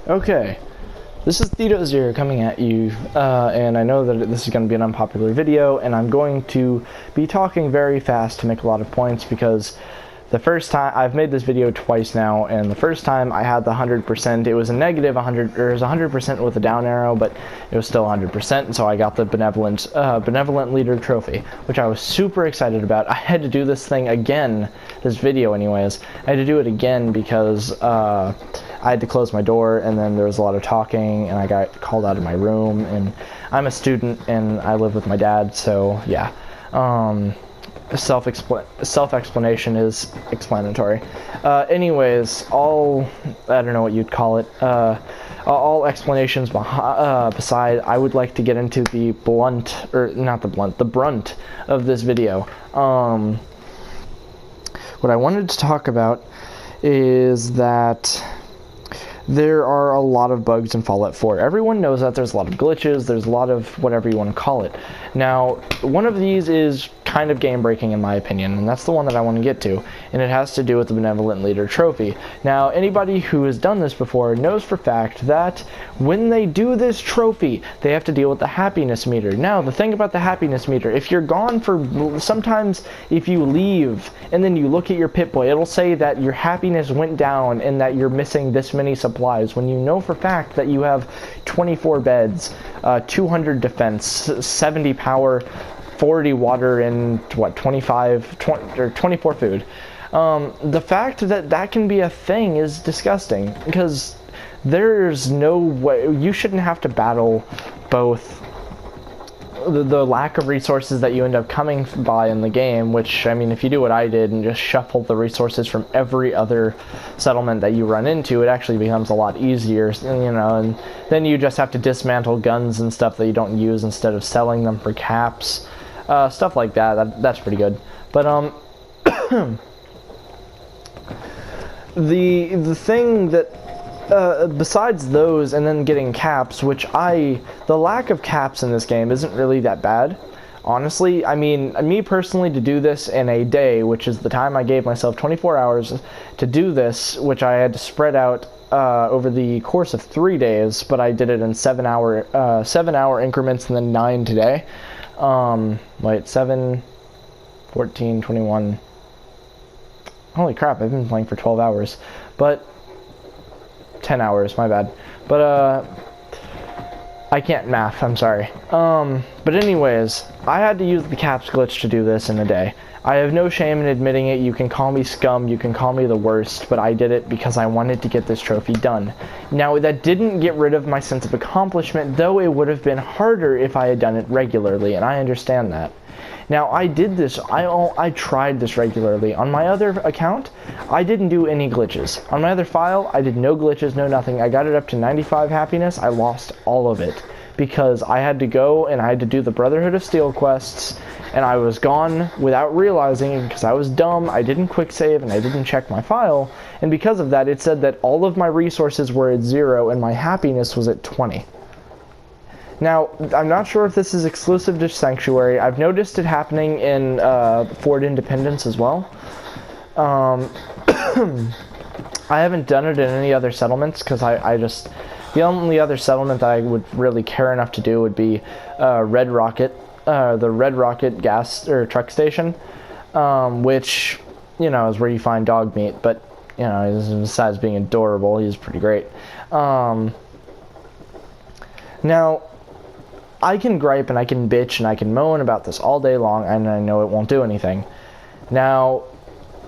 Okay, this is Theo's here coming at you, and I know that this is going to be an unpopular video, and I'm going to be talking very fast to make a lot of points because the first time, I've made this video twice now, and the first time I had the 100%, it was a negative 100, or it was 100% with a down arrow, but it was still 100%, and so I got the benevolent leader trophy, which I was super excited about. I had to do this thing again, this video anyways. I had to do it again because I had to close my door, and then there was a lot of talking, and I got called out of my room, and I'm a student, and I live with my dad, so yeah. Self-explanation is explanatory. Anyways, I don't know what you'd call it, all explanations beside, I would like to get into the the brunt of this video. What I wanted to talk about is that there are a lot of bugs in Fallout 4. Everyone knows that there's a lot of glitches, there's a lot of whatever you want to call it. Now, one of these is kind of game-breaking in my opinion, and that's the one that I want to get to, and it has to do with the Benevolent Leader Trophy. Now, anybody who has done this before knows for fact that when they do this trophy, they have to deal with the happiness meter. Now, the thing about the happiness meter, if you're gone for, sometimes if you leave and then you look at your Pip-Boy, it'll say that your happiness went down and that you're missing this many supplies, when you know for fact that you have 24 beds, 200 defense, 70 power, 40 water, and what, 24 food. The fact that that can be a thing is disgusting, because there's no way, you shouldn't have to battle both the lack of resources that you end up coming by in the game, which, I mean, if you do what I did and just shuffle the resources from every other settlement that you run into, it actually becomes a lot easier, you know, and then you just have to dismantle guns and stuff that you don't use instead of selling them for caps. Stuff like that's pretty good. But the thing that besides those, and then getting caps, which the lack of caps in this game isn't really that bad, honestly. I mean, me personally, to do this in a day, which is the time I gave myself, 24 hours to do this, which I had to spread out over the course of 3 days, but I did it in 7-hour increments, and then 9 today. Wait, 7, 14, 21. Holy crap, I've been playing for 12 hours. But 10 hours, my bad. But I can't math, I'm sorry. But anyways, I had to use the caps glitch to do this in a day. I have no shame in admitting it. You can call me scum, you can call me the worst, but I did it because I wanted to get this trophy done. Now, that didn't get rid of my sense of accomplishment, though it would have been harder if I had done it regularly, and I understand that. Now, I did this, I tried this regularly. On my other account, I didn't do any glitches. On my other file, I did no glitches, no nothing. I got it up to 95 happiness, I lost all of it, because I had to go and I had to do the Brotherhood of Steel quests, and I was gone without realizing it because I was dumb. I didn't quick save and I didn't check my file, and because of that, it said that all of my resources were at 0 and my happiness was at 20. Now, I'm not sure if this is exclusive to Sanctuary. I've noticed it happening in Fort Independence as well. I haven't done it in any other settlements because the only other settlement that I would really care enough to do would be Red Rocket, the Red Rocket gas or truck station, which, you know, is where you find dog meat. But, you know, besides being adorable, he's pretty great. Now, I can gripe and I can bitch and I can moan about this all day long, and I know it won't do anything. Now,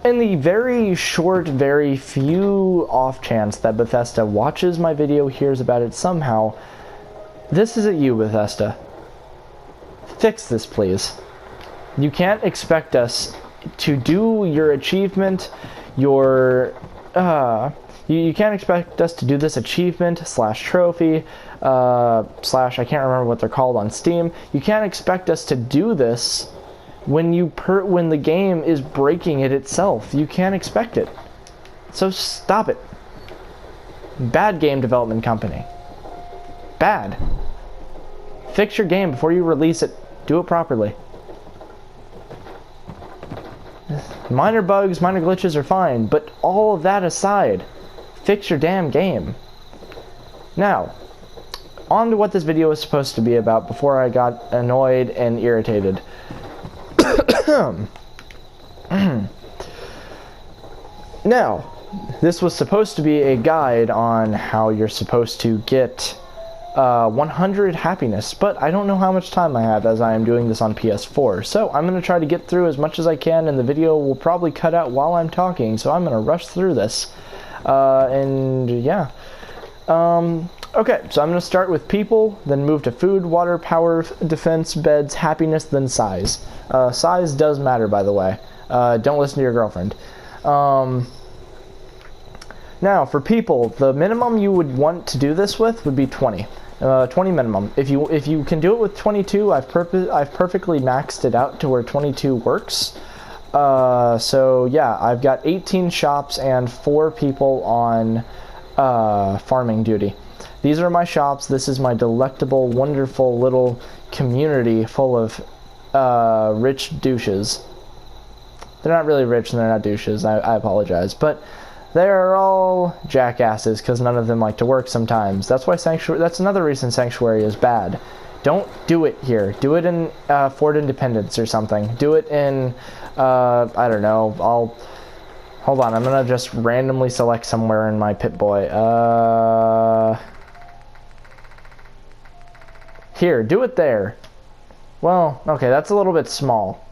in the very short, very few off chance that Bethesda watches my video, hears about it somehow, this is at you, Bethesda. Fix this, please. You can't expect us to do your achievement, you can't expect us to do this achievement / trophy / I can't remember what they're called on Steam. You can't expect us to do this when the game is breaking it itself. You can't expect it. So stop it. Bad game development company. Bad. Fix your game before you release it. Do it properly. Minor bugs, minor glitches are fine, but all of that aside, fix your damn game. Now, on to what this video was supposed to be about before I got annoyed and irritated. Now, this was supposed to be a guide on how you're supposed to get 100 happiness, but I don't know how much time I have as I am doing this on PS4, so I'm going to try to get through as much as I can, and the video will probably cut out while I'm talking, so I'm going to rush through this. And yeah. Okay, so I'm going to start with people, then move to food, water, power, defense, beds, happiness, then size. Size does matter, by the way. Don't listen to your girlfriend. Now, for people, the minimum you would want to do this with would be 20. 20 minimum. If you can do it with 22, I've perfectly maxed it out to where 22 works. So yeah, I've got 18 shops and 4 people on farming duty. These are my shops. This is my delectable, wonderful little community full of rich douches. They're not really rich and they're not douches. I apologize, but they're all jackasses because none of them like to work sometimes. That's why Sanctuary. That's another reason Sanctuary is bad. Don't do it here. Do it in Fort Independence or something. Do it in I don't know. Hold on. I'm gonna just randomly select somewhere in my Pip-Boy. Here. Do it there. Well, okay. That's a little bit small.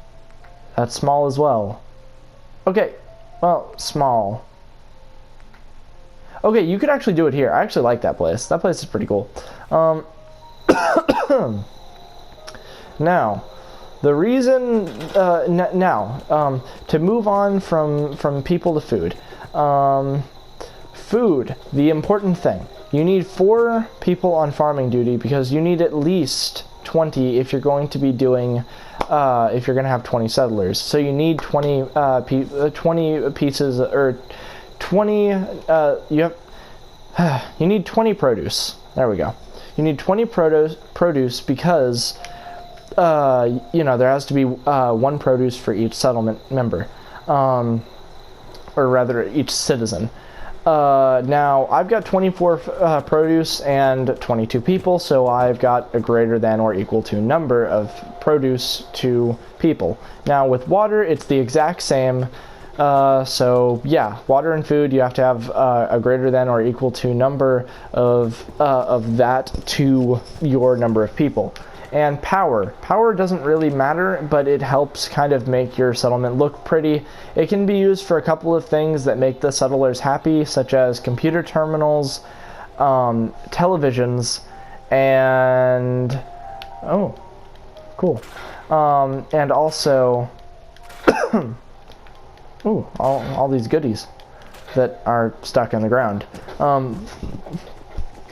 That's small as well. Okay. Well, small. Okay, you could actually do it here. I actually like that place. That place is pretty cool. Now, the reason... to move on from people to food. Food, the important thing. You need 4 people on farming duty because you need at least 20 if you're going to be doing... if you're going to have 20 settlers. So you need 20 pieces... or 20, you need 20 produce. There we go. You need 20 produce because, you know, there has to be 1 produce for each settlement member, or rather each citizen. Now, I've got 24 produce and 22 people, so I've got a greater than or equal to number of produce to people. Now, with water, it's the exact same. So yeah, water and food, you have to have a greater than or equal to number of that to your number of people. And power doesn't really matter, but it helps kind of make your settlement look pretty. It can be used for a couple of things that make the settlers happy, such as computer terminals, televisions, and oh, cool, and also ooh, all these goodies that are stuck in the ground.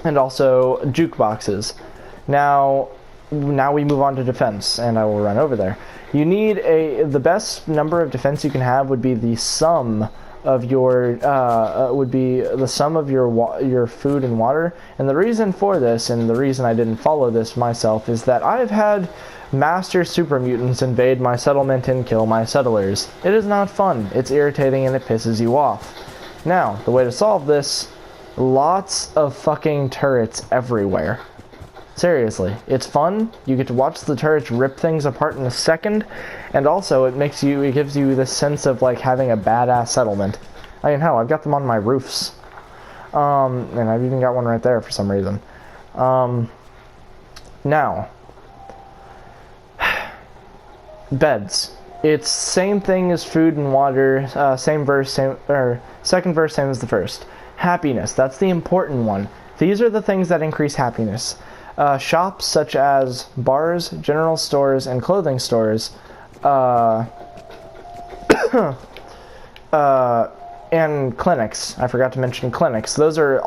And also jukeboxes. Now we move on to defense, and I will run over there. You need the best number of defense you can have would be the sum of your your food and water. And the reason for this, and the reason I didn't follow this myself, is that I've had master super mutants invade my settlement and kill my settlers. It is not fun. It's irritating and it pisses you off. Now, the way to solve this, lots of fucking turrets everywhere. Seriously, it's fun. You get to watch the turrets rip things apart in a second, and also it gives you this sense of like having a badass settlement. I mean, hell, I've got them on my roofs. And I've even got one right there for some reason. Now, beds. It's same thing as food and water, second verse, same as the first. Happiness, that's the important one. These are the things that increase happiness. Shops such as bars, general stores, and clothing stores, and clinics. I forgot to mention clinics. Those are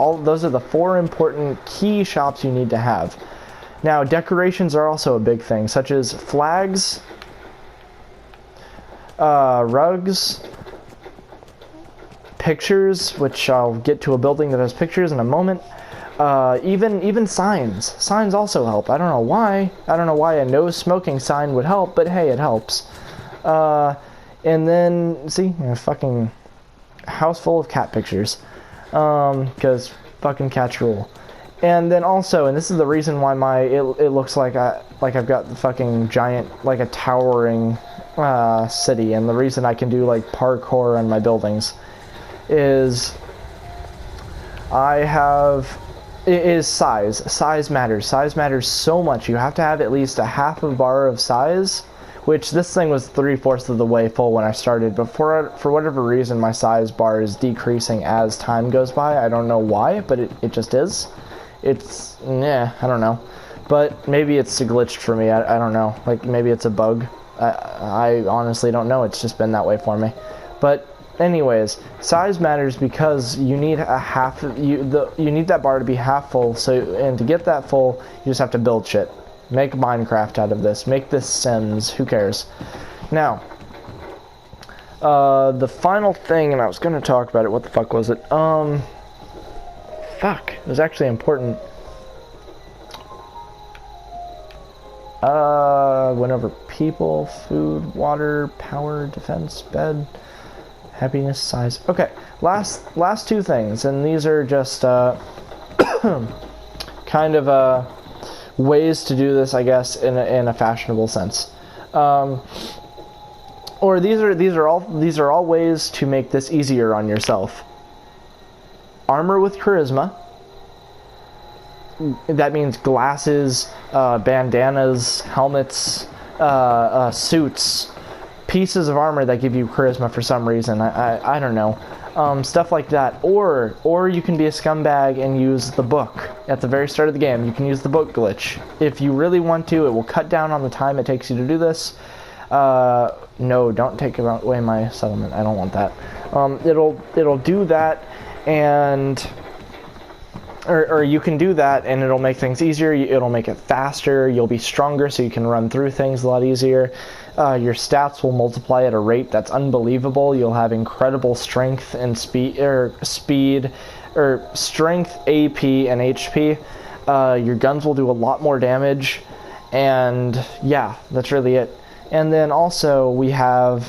the 4 important key shops you need to have. Now, decorations are also a big thing, such as flags, rugs, pictures, which I'll get to a building that has pictures in a moment. Even signs. Signs also help. I don't know why. I don't know why a no smoking sign would help, but hey, it helps. And then, see, a fucking house full of cat pictures. because fucking cats rule. And then also, and this is the reason why it looks like I've got the fucking giant, like a towering city, and the reason I can do like parkour on my buildings is size. Size matters. Size matters so much. You have to have at least a half a bar of size, which this thing was 3/4 of the way full when I started, but for whatever reason my size bar is decreasing as time goes by. I don't know why, but it just is. It's, I don't know. But maybe it's glitched for me, I don't know. Like, maybe it's a bug. I honestly don't know, it's just been that way for me. But anyways, size matters because you need you need that bar to be half full, and to get that full, you just have to build shit. Make Minecraft out of this. Make this Sims. Who cares? Now, the final thing, and I was going to talk about it. What the fuck was it? Fuck. It was actually important. Went over people, food, water, power, defense, bed, happiness, size. Okay, last two things, and these are just kind of ways to do this, I guess, in a fashionable sense. Or these are all ways to make this easier on yourself. Armor with charisma. That means glasses, bandanas, helmets, suits, pieces of armor that give you charisma for some reason. I don't know. Stuff like that. Or you can be a scumbag and use the book. At the very start of the game, you can use the book glitch. If you really want to, it will cut down on the time it takes you to do this. No, don't take away my settlement. I don't want that. It'll do that, and or you can do that, and it'll make things easier. It'll make it faster. You'll be stronger, so you can run through things a lot easier. Your stats will multiply at a rate that's unbelievable. You'll have incredible strength and strength, AP, and HP. Your guns will do a lot more damage, and yeah, that's really it. And then also we have,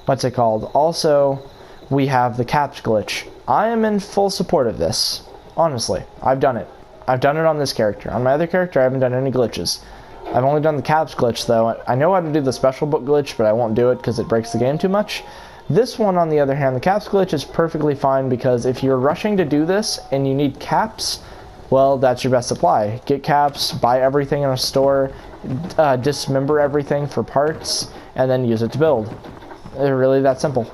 what's it called? Also, we have the caps glitch. I am in full support of this. Honestly, I've done it. I've done it on this character. On my other character, I haven't done any glitches. I've only done the caps glitch, though. I know how to do the special book glitch, but I won't do it because it breaks the game too much. This one, on the other hand, the caps glitch is perfectly fine because if you're rushing to do this and you need caps, well, that's your best supply. Get caps, buy everything in a store, dismember everything for parts, and then use it to build. It's really that simple.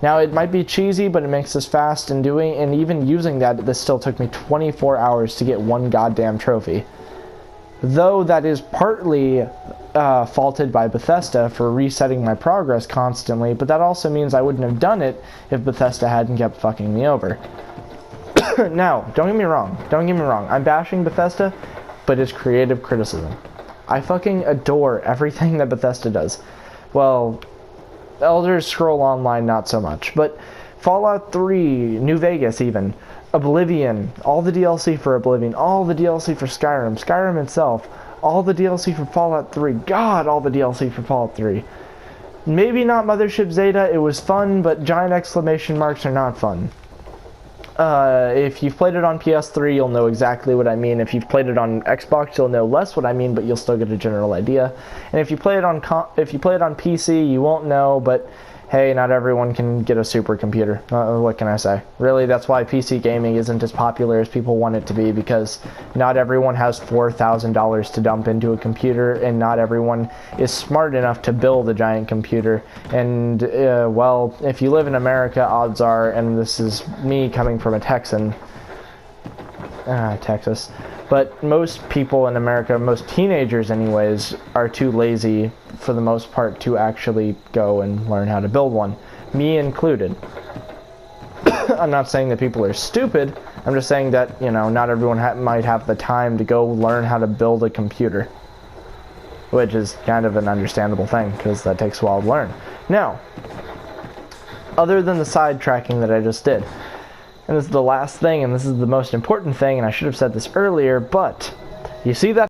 Now, it might be cheesy, but it makes this fast, and even using that, this still took me 24 hours to get one goddamn trophy. Though that is partly faulted by Bethesda for resetting my progress constantly, but that also means I wouldn't have done it if Bethesda hadn't kept fucking me over. Now, don't get me wrong. I'm bashing Bethesda, but it's creative criticism. I fucking adore everything that Bethesda does. Well, Elder Scrolls Online, not so much. But Fallout 3, New Vegas even, Oblivion, all the DLC for Oblivion, all the DLC for Skyrim, Skyrim itself, all the DLC for Fallout 3, God, all the DLC for Fallout 3. Maybe not Mothership Zeta, it was fun, but giant exclamation marks are not fun. If you've played it on PS3, you'll know exactly what I mean. If you've played it on Xbox, you'll know less what I mean, but you'll still get a general idea. And if you play it on PC, you won't know, but hey, not everyone can get a supercomputer. What can I say? Really, that's why PC gaming isn't as popular as people want it to be, because not everyone has $4,000 to dump into a computer, and not everyone is smart enough to build a giant computer. And, well, if you live in America, odds are, and this is me coming from a Texan, Texas, but most people in America, most teenagers anyways, are too lazy for the most part to actually go and learn how to build one, me included. I'm not saying that people are stupid, I'm just saying that, you know, not everyone might have the time to go learn how to build a computer, which is kind of an understandable thing, because that takes a while to learn. Now, other than the sidetracking that I just did, and this is the last thing, and this is the most important thing, and I should have said this earlier, but you see that